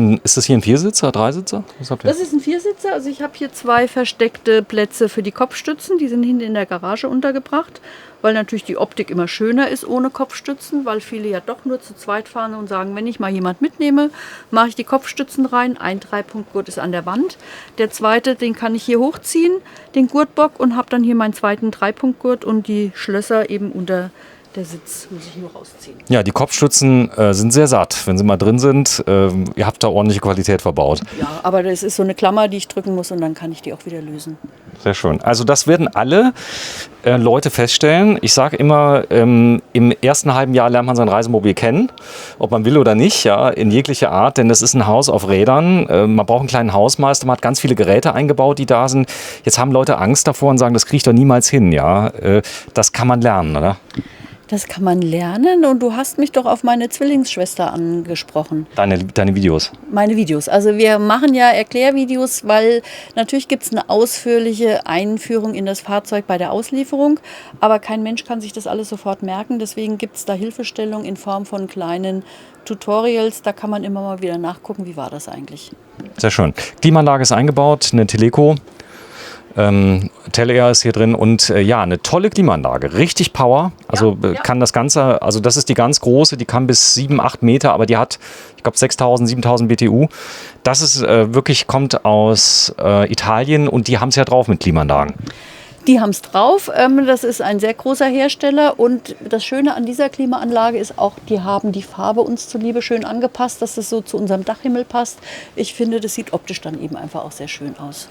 ein Viersitzer, Dreisitzer? Was habt ihr? Das ist ein Viersitzer, also ich habe hier 2 versteckte Plätze für die Kopfstützen, die sind hinten in der Garage untergebracht, weil natürlich die Optik immer schöner ist ohne Kopfstützen, weil viele ja doch nur zu zweit fahren und sagen, wenn ich mal jemand mitnehme, mache ich die Kopfstützen rein, ein 3-Punkt-Gurt ist an der Wand, der zweite, den kann ich hier hochziehen, den Gurtbock, und habe dann hier meinen zweiten 3-Punkt-Gurt und die Schlösser eben unter der Sitz muss ich nur rausziehen. Ja, die Kopfstützen sind sehr satt, wenn sie mal drin sind. Ihr habt da ordentliche Qualität verbaut. Ja, aber das ist so eine Klammer, die ich drücken muss und dann kann ich die auch wieder lösen. Sehr schön. Also das werden alle Leute feststellen. Ich sage immer, im ersten halben Jahr lernt man sein Reisemobil kennen, ob man will oder nicht, ja, in jeglicher Art, denn das ist ein Haus auf Rädern. Man braucht einen kleinen Hausmeister, man hat ganz viele Geräte eingebaut, die da sind. Jetzt haben Leute Angst davor und sagen, das kriege ich doch niemals hin. Ja, das kann man lernen, oder? Das kann man lernen, und du hast mich doch auf meine Zwillingsschwester angesprochen. Deine Videos. Meine Videos. Also wir machen ja Erklärvideos, weil natürlich gibt es eine ausführliche Einführung in das Fahrzeug bei der Auslieferung, aber kein Mensch kann sich das alles sofort merken. Deswegen gibt es da Hilfestellung in Form von kleinen Tutorials. Da kann man immer mal wieder nachgucken, wie war das eigentlich. Sehr schön. Klimaanlage ist eingebaut, eine Teleco. Telair ist hier drin und ja, eine tolle Klimaanlage, richtig Power, also Ja. kann das Ganze, also das ist die ganz große, die kann bis 7, 8 Meter, aber die hat, ich glaube 6.000, 7.000 BTU. Das ist wirklich, kommt aus Italien, und die haben es ja drauf mit Klimaanlagen. Die haben es drauf. Das ist ein sehr großer Hersteller, und das Schöne an dieser Klimaanlage ist auch, die haben die Farbe uns zuliebe schön angepasst, dass es so zu unserem Dachhimmel passt. Ich finde, das sieht optisch dann eben einfach auch sehr schön aus.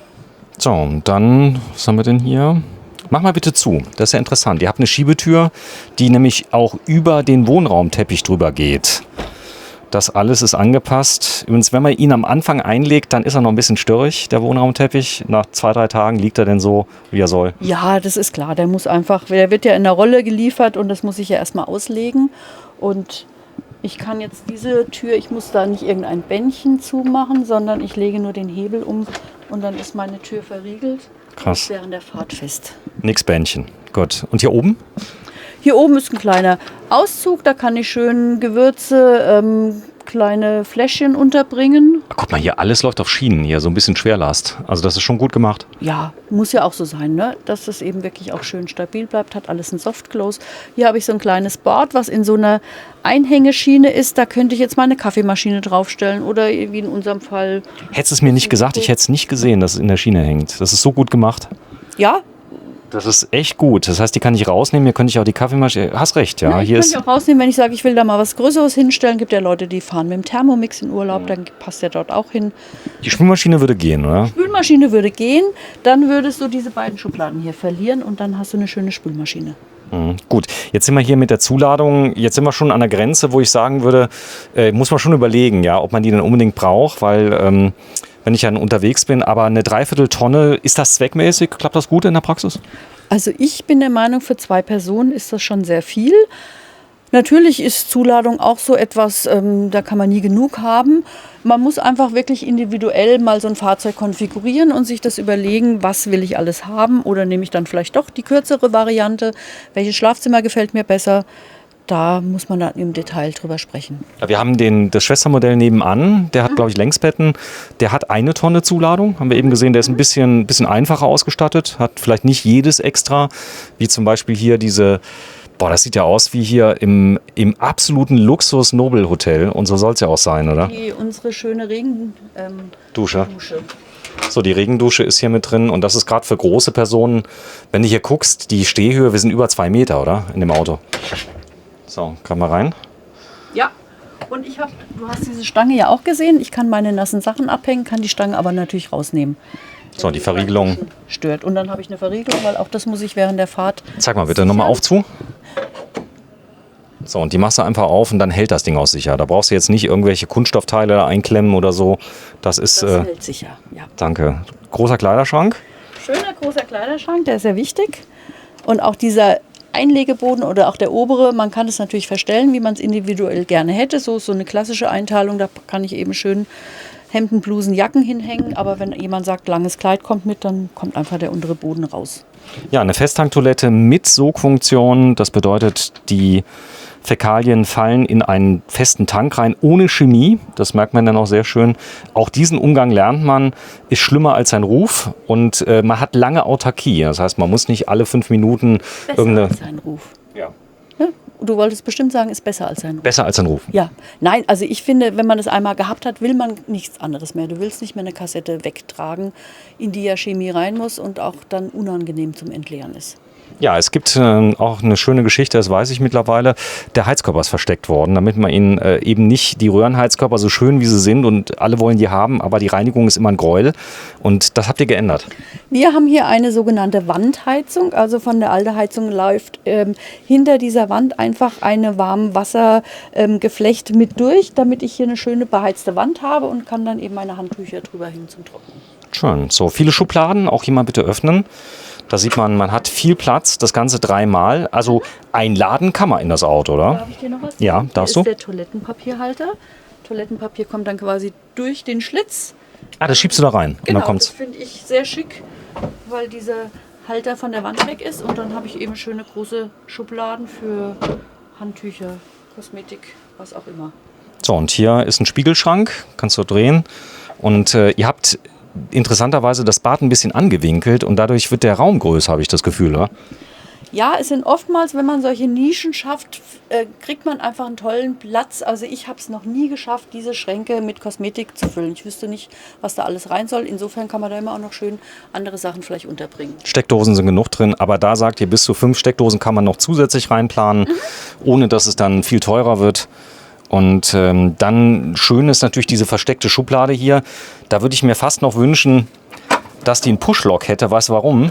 So, und dann, was haben wir denn hier? Mach mal bitte zu, das ist ja interessant. Ihr habt eine Schiebetür, die nämlich auch über den Wohnraumteppich drüber geht. Das alles ist angepasst. Übrigens, wenn man ihn am Anfang einlegt, dann ist er noch ein bisschen störrig, der Wohnraumteppich. Nach 2, 3 Tagen liegt er denn so, wie er soll. Ja, das ist klar. Der wird ja in der Rolle geliefert, und das muss ich ja erstmal auslegen. Und ich kann jetzt diese Tür, ich muss da nicht irgendein Bändchen zumachen, sondern ich lege nur den Hebel um, und dann ist meine Tür verriegelt. Krass. Während der Fahrt fest. Nix Bändchen. Gut. Und hier oben? Hier oben ist ein kleiner Auszug, da kann ich schön Gewürze, kleine Fläschchen unterbringen. Guck mal, hier alles läuft auf Schienen, hier so ein bisschen Schwerlast. Also das ist schon gut gemacht. Ja, muss ja auch so sein, ne? Dass es eben wirklich auch schön stabil bleibt, hat alles ein Softclose. Hier habe ich so ein kleines Board, was in so einer Einhängeschiene ist. Da könnte ich jetzt meine Kaffeemaschine draufstellen oder wie in unserem Fall. Hättest du es mir nicht gesagt, ich hätte es nicht gesehen, dass es in der Schiene hängt. Das ist so gut gemacht. Ja. Das ist echt gut. Das heißt, die kann ich rausnehmen. Hier könnte ich auch die Kaffeemaschine. Hast recht, ja. Ja, ich könnte auch rausnehmen, wenn ich sage, ich will da mal was Größeres hinstellen. Gibt ja Leute, die fahren mit dem Thermomix in Urlaub, dann passt der dort auch hin. Die Spülmaschine würde gehen, oder? Spülmaschine würde gehen, dann würdest du diese beiden Schubladen hier verlieren, und dann hast du eine schöne Spülmaschine. Mhm. Gut, jetzt sind wir hier mit der Zuladung, jetzt sind wir schon an der Grenze, wo ich sagen würde, muss man schon überlegen, ja, ob man die denn unbedingt braucht, weil wenn ich dann unterwegs bin, aber eine 3/4 Tonne, ist das zweckmäßig? Klappt das gut in der Praxis? Also ich bin der Meinung, für 2 Personen ist das schon sehr viel. Natürlich ist Zuladung auch so etwas, da kann man nie genug haben. Man muss einfach wirklich individuell mal so ein Fahrzeug konfigurieren und sich das überlegen, was will ich alles haben, oder nehme ich dann vielleicht doch die kürzere Variante, welches Schlafzimmer gefällt mir besser. Da muss man dann im Detail drüber sprechen. Ja, wir haben das Schwestermodell nebenan, der hat, glaube ich, Längsbetten. Der hat 1 Tonne Zuladung, haben wir eben gesehen. Der ist ein bisschen einfacher ausgestattet, hat vielleicht nicht jedes extra, wie zum Beispiel hier diese, das sieht ja aus wie hier im absoluten Luxus-Nobel-Hotel. Und so soll es ja auch sein, oder? Unsere schöne Regendusche. Dusche. So, die Regendusche ist hier mit drin und das ist gerade für große Personen. Wenn du hier guckst, die Stehhöhe, wir sind über 2 Meter, oder? In dem Auto. So, kann mal rein. Ja, und du hast diese Stange ja auch gesehen. Ich kann meine nassen Sachen abhängen, kann die Stange aber natürlich rausnehmen. So, die Verriegelung. Stört. Und dann habe ich eine Verriegelung, weil auch das muss ich während der Fahrt. Zeig mal bitte nochmal auf zu. So, und die machst du einfach auf und dann hält das Ding auch sicher. Da brauchst du jetzt nicht irgendwelche Kunststoffteile einklemmen oder so. Das hält sicher, ja. Danke. Großer Kleiderschrank. Schöner großer Kleiderschrank, der ist sehr wichtig. Und auch dieser Einlegeboden oder auch der obere, man kann es natürlich verstellen, wie man es individuell gerne hätte. So eine klassische Einteilung, da kann ich eben schön Hemden, Blusen, Jacken hinhängen. Aber wenn jemand sagt, langes Kleid kommt mit, dann kommt einfach der untere Boden raus. Ja, eine Festtanktoilette mit Sogfunktion. Das bedeutet, die Fäkalien fallen in einen festen Tank rein, ohne Chemie. Das merkt man dann auch sehr schön. Auch diesen Umgang lernt man, ist schlimmer als sein Ruf. Und man hat lange Autarkie. Das heißt, man muss nicht alle 5 Minuten besser als sein Ruf. Ja. Ja, du wolltest bestimmt sagen, ist besser als sein Ruf. Besser als sein Ruf. Ja, nein, also ich finde, wenn man das einmal gehabt hat, will man nichts anderes mehr. Du willst nicht mehr eine Kassette wegtragen, in die ja Chemie rein muss und auch dann unangenehm zum Entleeren ist. Ja, es gibt auch eine schöne Geschichte, das weiß ich mittlerweile. Der Heizkörper ist versteckt worden, damit man ihn eben nicht, die Röhrenheizkörper, so schön wie sie sind und alle wollen die haben, aber die Reinigung ist immer ein Gräuel und das habt ihr geändert. Wir haben hier eine sogenannte Wandheizung, also von der alten Heizung läuft hinter dieser Wand einfach eine Warmwassergeflecht mit durch, damit ich hier eine schöne beheizte Wand habe und kann dann eben meine Handtücher drüber hin zum Trocknen. Schön. So, viele Schubladen, auch hier mal bitte öffnen. Da sieht man, man hat viel Platz, das Ganze 3-mal. Also einladen kann man in das Auto, oder? Darf ich dir noch was sagen? Ja, darfst du? Hier ist der Toilettenpapierhalter. Toilettenpapier kommt dann quasi durch den Schlitz. Ah, das schiebst du da rein. Genau, und dann kommt's. das finde ich sehr schick, weil dieser Halter von der Wand weg ist. Und dann habe ich eben schöne große Schubladen für Handtücher, Kosmetik, was auch immer. So, und hier ist ein Spiegelschrank, kannst du drehen. Und ihr habt interessanterweise das Bad ein bisschen angewinkelt und dadurch wird der Raum größer, habe ich das Gefühl, oder? Ja, es sind oftmals, wenn man solche Nischen schafft, kriegt man einfach einen tollen Platz. Also ich habe es noch nie geschafft, diese Schränke mit Kosmetik zu füllen. Ich wüsste nicht, was da alles rein soll. Insofern kann man da immer auch noch schön andere Sachen vielleicht unterbringen. Steckdosen sind genug drin, aber da sagt ihr, bis zu 5 Steckdosen kann man noch zusätzlich reinplanen, ohne dass es dann viel teurer wird. Und dann schön ist natürlich diese versteckte Schublade hier. Da würde ich mir fast noch wünschen, dass die einen Push-Lock hätte. Weißt du warum?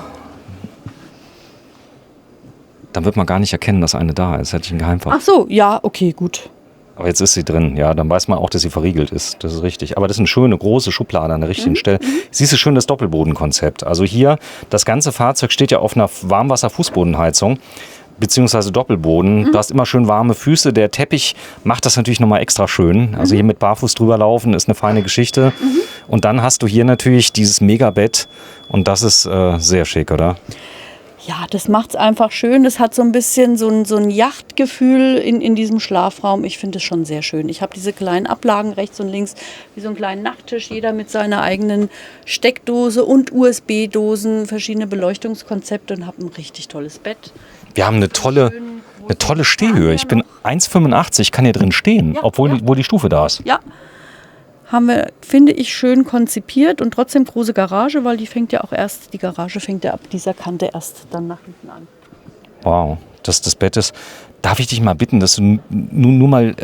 Dann wird man gar nicht erkennen, dass eine da ist. Hätte ich ein Geheimfach. Ach so, ja, okay, gut. Aber jetzt ist sie drin. Ja, dann weiß man auch, dass sie verriegelt ist. Das ist richtig. Aber das ist eine schöne große Schublade an der richtigen Stelle. Siehst du schön das Doppelbodenkonzept. Also hier, das ganze Fahrzeug steht ja auf einer Warmwasser-Fußbodenheizung. Beziehungsweise Doppelboden. Du hast immer schön warme Füße. Der Teppich macht das natürlich nochmal extra schön. Also hier mit Barfuß drüber laufen ist eine feine Geschichte. Und dann hast du hier natürlich dieses Megabett. Und das ist sehr schick, oder? Ja, das macht es einfach schön. Das hat so ein bisschen so ein Yachtgefühl in diesem Schlafraum. Ich finde es schon sehr schön. Ich habe diese kleinen Ablagen rechts und links, wie so einen kleinen Nachttisch. Jeder mit seiner eigenen Steckdose und USB-Dosen, verschiedene Beleuchtungskonzepte und habe ein richtig tolles Bett. Wir haben eine tolle Stehhöhe. Ich bin 1,85, kann hier drin stehen, Ja, obwohl ja. die Stufe da ist. Ja, haben wir, finde ich, schön konzipiert und trotzdem große Garage, weil die Garage fängt ja ab dieser Kante erst dann nach hinten an. Wow, das Bett ist. Darf ich dich mal bitten, dass du nur mal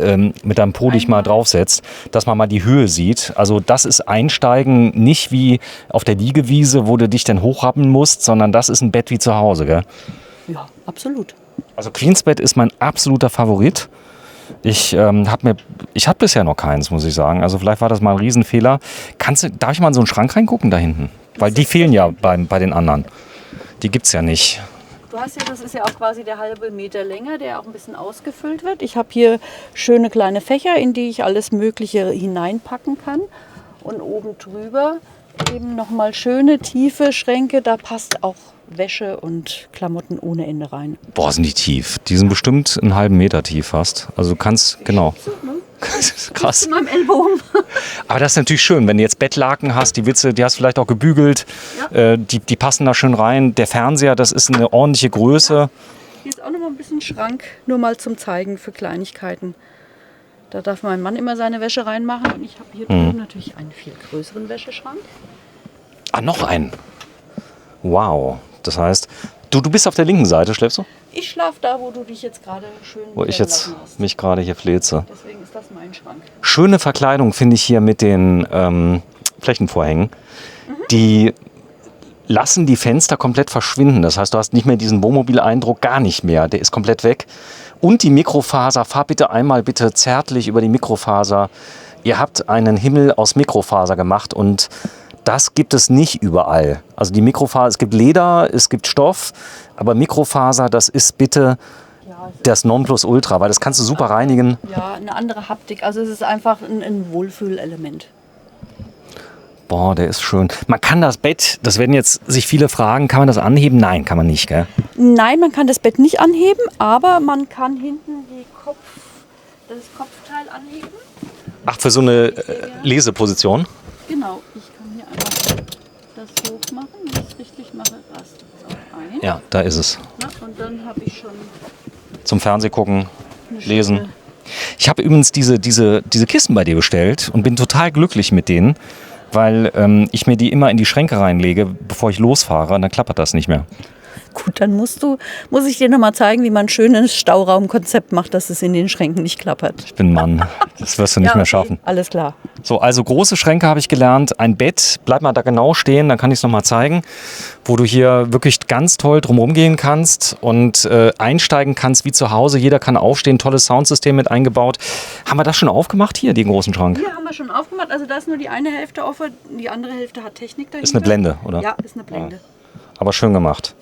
mit deinem Po dich mal draufsetzt, dass man mal die Höhe sieht. Also das ist Einsteigen nicht wie auf der Liegewiese, wo du dich dann hochrappen musst, sondern das ist ein Bett wie zu Hause, gell? Ja, absolut. Also Queensbett ist mein absoluter Favorit. Ich habe bisher noch keins, muss ich sagen. Also vielleicht war das mal ein Riesenfehler. Darf ich mal in so einen Schrank reingucken da hinten? Weil die fehlen ja bei den anderen. Die gibt es ja nicht. Das ist ja auch quasi der halbe Meter Länge, der auch ein bisschen ausgefüllt wird. Ich habe hier schöne kleine Fächer, in die ich alles Mögliche hineinpacken kann. Und oben drüber eben nochmal schöne tiefe Schränke. Da passt auch Wäsche und Klamotten ohne Ende rein. Boah, sind die tief. Die sind bestimmt einen halben Meter tief fast. Also du kannst, genau. Das ist krass. In meinem Ellbogen. Aber das ist natürlich schön, wenn du jetzt Bettlaken hast, die hast du vielleicht auch gebügelt, Ja. die passen da schön rein. Der Fernseher, das ist eine ordentliche Größe. Hier ist auch noch mal ein bisschen Schrank, nur mal zum Zeigen für Kleinigkeiten. Da darf mein Mann immer seine Wäsche reinmachen und ich habe hier drüben natürlich einen viel größeren Wäscheschrank. Ah, noch ein. Wow. Das heißt, du bist auf der linken Seite, schläfst du? Ich schlafe da, wo du dich jetzt gerade schön Wo ich jetzt niederlassen hast. mich gerade hier fleze. Deswegen ist das mein Schrank. Schöne Verkleidung finde ich hier mit den Flächenvorhängen. Die lassen die Fenster komplett verschwinden. Das heißt, du hast nicht mehr diesen Wohnmobil-Eindruck, gar nicht mehr. Der ist komplett weg. Und die Mikrofaser, fahr bitte einmal bitte zärtlich über die Mikrofaser. Ihr habt einen Himmel aus Mikrofaser gemacht und das gibt es nicht überall. Also die Mikrofaser, es gibt Leder, es gibt Stoff, aber Mikrofaser, das ist bitte das Nonplusultra, weil das kannst du super reinigen. Ja, eine andere Haptik. Also es ist einfach ein Wohlfühlelement. Boah, der ist schön. Man kann das Bett, das werden jetzt sich viele fragen, kann man das anheben? Nein, kann man nicht, gell? Nein, man kann das Bett nicht anheben, aber man kann hinten das Kopfteil anheben. Ach, für so eine Leseposition? Genau, ich kann hier einmal das hoch machen. Wenn ich es richtig mache, rast es auch ein. Ja, da ist es. Na, und dann habe ich schon Zum Fernsehgucken, eine lesen. schöne- Ich habe übrigens diese Kisten bei dir bestellt und bin total glücklich mit denen, weil ich mir die immer in die Schränke reinlege, bevor ich losfahre, und dann klappert das nicht mehr. Gut, dann muss ich dir noch mal zeigen, wie man ein schönes Stauraumkonzept macht, dass es in den Schränken nicht klappert. Ich bin Mann, das wirst du nicht mehr schaffen. Alles klar. So, also große Schränke habe ich gelernt, ein Bett, bleib mal da genau stehen, dann kann ich es nochmal zeigen, wo du hier wirklich ganz toll drumherum gehen kannst und einsteigen kannst wie zu Hause. Jeder kann aufstehen, tolles Soundsystem mit eingebaut. Haben wir das schon aufgemacht hier, den großen Schrank? Hier haben wir schon aufgemacht. Also da ist nur die eine Hälfte offen, die andere Hälfte hat Technik dahinter. Ist eine Blende, oder? Ja, ist eine Blende. Aber schön gemacht.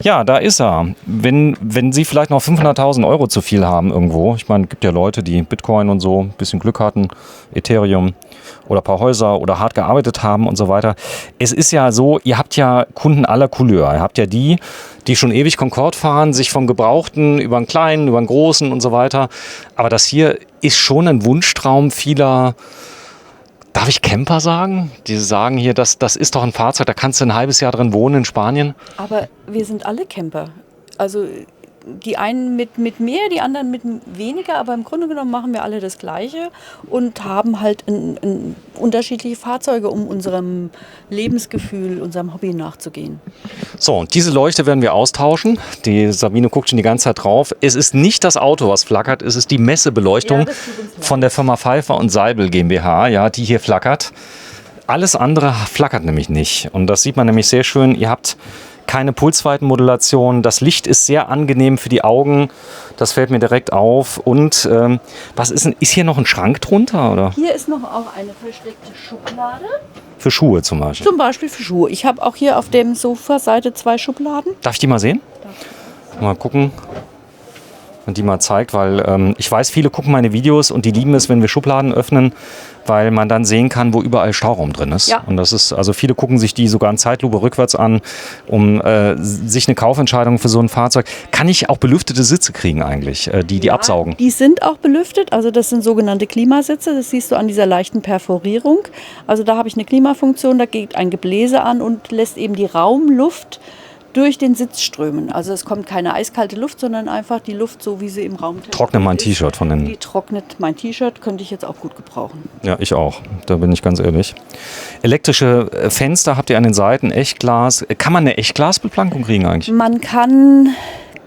Ja, da ist er. Wenn Sie vielleicht noch 500.000 Euro zu viel haben irgendwo, ich meine, es gibt ja Leute, die Bitcoin und so ein bisschen Glück hatten, Ethereum oder ein paar Häuser oder hart gearbeitet haben und so weiter. Es ist ja so, ihr habt ja Kunden aller Couleur. Ihr habt ja die schon ewig Concorde fahren, sich vom Gebrauchten über einen kleinen, über einen großen und so weiter. Aber das hier ist schon ein Wunschtraum vieler. Darf ich Camper sagen? Die sagen hier, das ist doch ein Fahrzeug, da kannst du ein halbes Jahr drin wohnen in Spanien. Aber wir sind alle Camper. Also die einen mit mehr, die anderen mit weniger, aber im Grunde genommen machen wir alle das Gleiche und haben halt unterschiedliche Fahrzeuge, um unserem Lebensgefühl, unserem Hobby nachzugehen. So, und diese Leuchte werden wir austauschen. Die Sabine guckt schon die ganze Zeit drauf. Es ist nicht das Auto, was flackert, es ist die Messebeleuchtung das tut uns leid. von der Firma Pfeiffer und Seibel GmbH, ja, die hier flackert. Alles andere flackert nämlich nicht. Und das sieht man nämlich sehr schön. Ihr habt keine Pulsweitenmodulation. Das Licht ist sehr angenehm für die Augen. Das fällt mir direkt auf. Und was ist hier noch ein Schrank drunter? Oder? Hier ist noch auch eine versteckte Schublade. Für Schuhe zum Beispiel. Zum Beispiel für Schuhe. Ich habe auch hier auf dem Sofaseite 2 Schubladen. Darf ich die mal sehen? Mal gucken, wenn die mal zeigt, weil ich weiß, viele gucken meine Videos und die lieben es, wenn wir Schubladen öffnen, weil man dann sehen kann, wo überall Stauraum drin ist. Ja. Und das ist, also viele gucken sich die sogar in Zeitlupe rückwärts an, um sich eine Kaufentscheidung für so ein Fahrzeug. Kann ich auch belüftete Sitze kriegen eigentlich, die absaugen? Die sind auch belüftet, also das sind sogenannte Klimasitze, das siehst du an dieser leichten Perforierung. Also da habe ich eine Klimafunktion, da geht ein Gebläse an und lässt eben die Raumluft durch den Sitz strömen. Also es kommt keine eiskalte Luft, sondern einfach die Luft, so wie sie im Raum Trockne mein T-Shirt von Die den. trocknet mein T-Shirt, könnte ich jetzt auch gut gebrauchen. Ja, ich auch. Da bin ich ganz ehrlich. Elektrische Fenster habt ihr an den Seiten, Echtglas. Kann man eine Echtglasbeplankung kriegen eigentlich? Man kann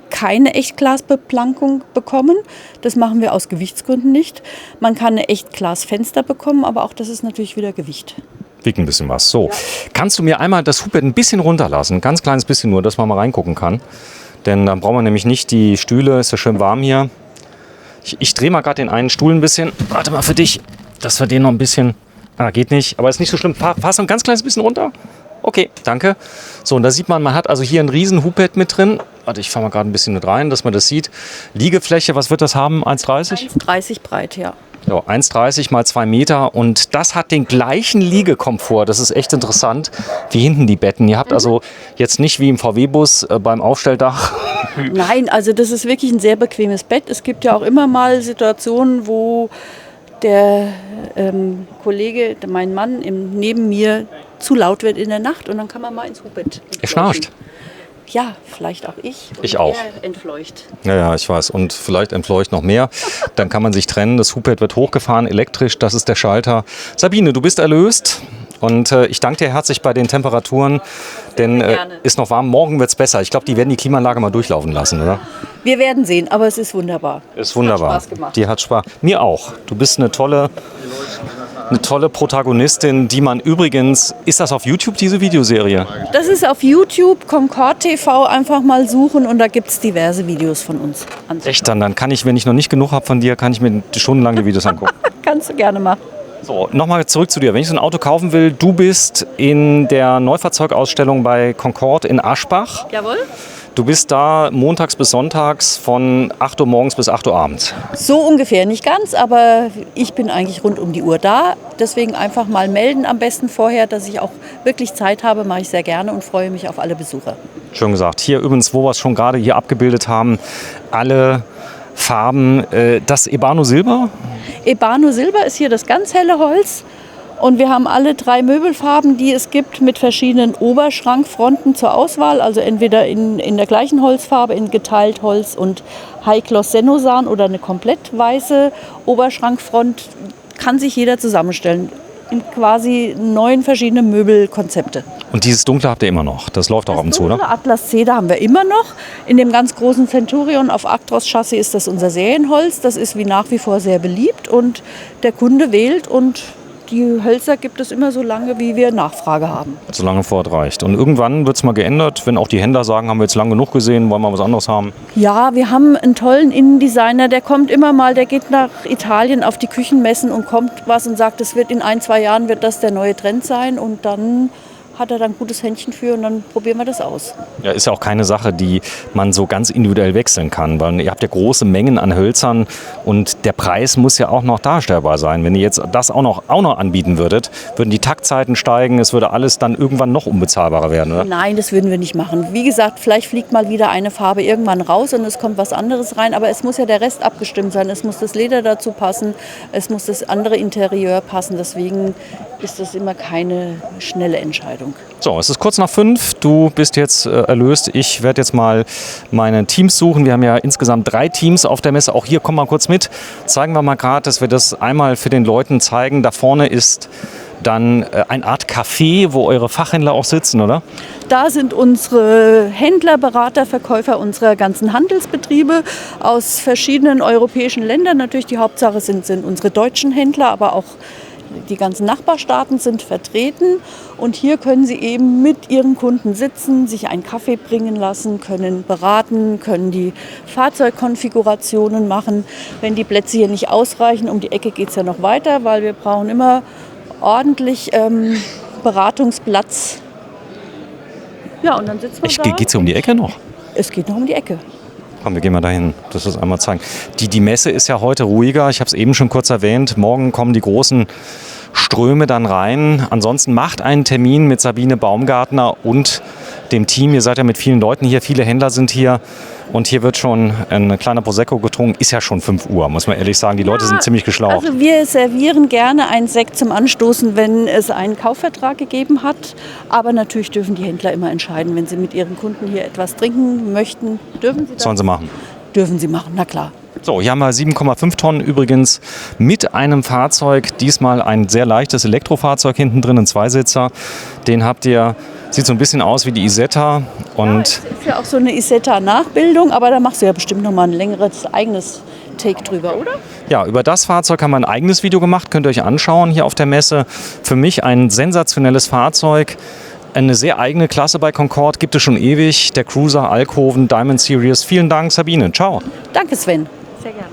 keine Echtglasbeplankung bekommen. Das machen wir aus Gewichtsgründen nicht. Man kann eine Echtglasfenster bekommen, aber auch das ist natürlich wieder Gewicht. Wiegt ein bisschen was. So, kannst du mir einmal das Hubbett ein bisschen runterlassen? Ein ganz kleines bisschen nur, dass man mal reingucken kann. Denn dann brauchen wir nämlich nicht die Stühle. Ist ja schön warm hier. Ich drehe mal gerade den einen Stuhl ein bisschen. Warte mal für dich, dass wir den noch ein bisschen... geht nicht, aber ist nicht so schlimm. Fass noch ein ganz kleines bisschen runter. Okay, danke. So, und da sieht man hat also hier ein riesen Hubbett mit drin. Warte, ich fahre mal gerade ein bisschen mit rein, dass man das sieht. Liegefläche, was wird das haben? 1,30? 1,30 breit, ja. Ja, 1,30 mal 2 Meter und das hat den gleichen Liegekomfort. Das ist echt interessant, wie hinten die Betten. Ihr habt also jetzt nicht wie im VW-Bus beim Aufstelldach. Nein, also das ist wirklich ein sehr bequemes Bett. Es gibt ja auch immer mal Situationen, wo der Kollege, mein Mann neben mir zu laut wird in der Nacht und dann kann man mal ins Hubbett. Er schnarcht. Ja, vielleicht auch ich. Und Ich auch. Er entfleucht. Ja, ich weiß. Und vielleicht entfleucht noch mehr. Dann kann man sich trennen. Das Hubbett wird hochgefahren, elektrisch. Das ist der Schalter. Sabine, du bist erlöst. Und ich danke dir herzlich bei den Temperaturen, denn ist noch warm. Morgen wird es besser. Ich glaube, die werden die Klimaanlage mal durchlaufen lassen, oder? Wir werden sehen, aber es ist wunderbar. Ist wunderbar. Hat Spaß gemacht. Die hat Spaß. Mir auch. Du bist eine tolle Protagonistin, die man übrigens... Ist das auf YouTube, diese Videoserie? Das ist auf YouTube, Concorde TV, einfach mal suchen und da gibt es diverse Videos von uns. Echt, dann kann ich, wenn ich noch nicht genug habe von dir, kann ich mir stundenlang die Videos angucken. Kannst du gerne machen. So, nochmal zurück zu dir. Wenn ich so ein Auto kaufen will, du bist in der Neufahrzeugausstellung bei Concorde in Aschbach. Jawohl. Du bist da montags bis sonntags von 8 Uhr morgens bis 8 Uhr abends. So ungefähr, nicht ganz, aber ich bin eigentlich rund um die Uhr da. Deswegen einfach mal melden, am besten vorher, dass ich auch wirklich Zeit habe, mache ich sehr gerne und freue mich auf alle Besucher. Schön gesagt. Hier übrigens, wo wir es schon gerade hier abgebildet haben, alle Farben. Das Ebano Silber? Ebano Silber ist hier das ganz helle Holz. Und wir haben alle 3 Möbelfarben, die es gibt, mit verschiedenen Oberschrankfronten zur Auswahl. Also entweder in der gleichen Holzfarbe, in geteilt Holz und High Gloss Senosan oder eine komplett weiße Oberschrankfront. Kann sich jeder zusammenstellen. In quasi 9 verschiedene Möbelkonzepte. Und dieses Dunkle habt ihr immer noch? Das läuft auch ab und zu, oder? Das Atlas Cedar haben wir immer noch. In dem ganz großen Centurion auf Actros Chassis ist das unser Serienholz. Das ist wie nach wie vor sehr beliebt und der Kunde wählt und die Hölzer gibt es immer so lange, wie wir Nachfrage haben. Solange fortreicht. Und irgendwann wird es mal geändert, wenn auch die Händler sagen, haben wir jetzt lang genug gesehen, wollen wir was anderes haben? Ja, wir haben einen tollen Innendesigner, der kommt immer mal, der geht nach Italien auf die Küchenmessen und kommt was und sagt, es wird in 1-2 Jahren wird das der neue Trend sein und dann hat er dann ein gutes Händchen für und dann probieren wir das aus. Ja, ist ja auch keine Sache, die man so ganz individuell wechseln kann, weil ihr habt ja große Mengen an Hölzern und der Preis muss ja auch noch darstellbar sein. Wenn ihr jetzt das auch noch anbieten würdet, würden die Taktzeiten steigen, es würde alles dann irgendwann noch unbezahlbarer werden, oder? Nein, das würden wir nicht machen. Wie gesagt, vielleicht fliegt mal wieder eine Farbe irgendwann raus und es kommt was anderes rein, aber es muss ja der Rest abgestimmt sein. Es muss das Leder dazu passen, es muss das andere Interieur passen, deswegen ist das immer keine schnelle Entscheidung. So, es ist kurz nach 5. Du bist jetzt erlöst. Ich werde jetzt mal meine Teams suchen. Wir haben ja insgesamt 3 Teams auf der Messe. Auch hier, komm mal kurz mit. Zeigen wir mal gerade, dass wir das einmal für den Leuten zeigen. Da vorne ist dann eine Art Café, wo eure Fachhändler auch sitzen, oder? Da sind unsere Händler, Berater, Verkäufer unserer ganzen Handelsbetriebe aus verschiedenen europäischen Ländern. Natürlich die Hauptsache sind unsere deutschen Händler, aber auch die ganzen Nachbarstaaten sind vertreten und hier können Sie eben mit Ihren Kunden sitzen, sich einen Kaffee bringen lassen, können beraten, können die Fahrzeugkonfigurationen machen. Wenn die Plätze hier nicht ausreichen, um die Ecke geht es ja noch weiter, weil wir brauchen immer ordentlich Beratungsplatz. Ja, und dann sitzen wir da. Geht es um die Ecke noch? Es geht noch um die Ecke. Komm, wir gehen mal dahin, das ist einmal zeigen. Die Messe ist ja heute ruhiger, ich habe es eben schon kurz erwähnt. Morgen kommen die großen Ströme dann rein. Ansonsten macht einen Termin mit Sabine Baumgartner und dem Team. Ihr seid ja mit vielen Leuten hier, viele Händler sind hier. Und hier wird schon ein kleiner Prosecco getrunken. Ist ja schon 5 Uhr, muss man ehrlich sagen. Die Leute sind ziemlich geschlaucht. Also wir servieren gerne einen Sekt zum Anstoßen, wenn es einen Kaufvertrag gegeben hat. Aber natürlich dürfen die Händler immer entscheiden, wenn sie mit ihren Kunden hier etwas trinken möchten. Dürfen sie das? Sollen sie machen. Dürfen sie machen, na klar. So, hier haben wir 7,5 Tonnen übrigens mit einem Fahrzeug. Diesmal ein sehr leichtes Elektrofahrzeug hinten drin, ein Zweisitzer. Den habt ihr, sieht so ein bisschen aus wie die Isetta. Und Es ist ja auch so eine Isetta-Nachbildung, aber da machst du ja bestimmt noch mal ein längeres eigenes Take drüber, oder? ja, über das Fahrzeug haben wir ein eigenes Video gemacht, könnt ihr euch anschauen hier auf der Messe. Für mich ein sensationelles Fahrzeug. Eine sehr eigene Klasse bei Concorde, gibt es schon ewig. Der Cruiser Alkoven Diamond Series. Vielen Dank, Sabine. Ciao. Danke, Sven. Sehr gerne.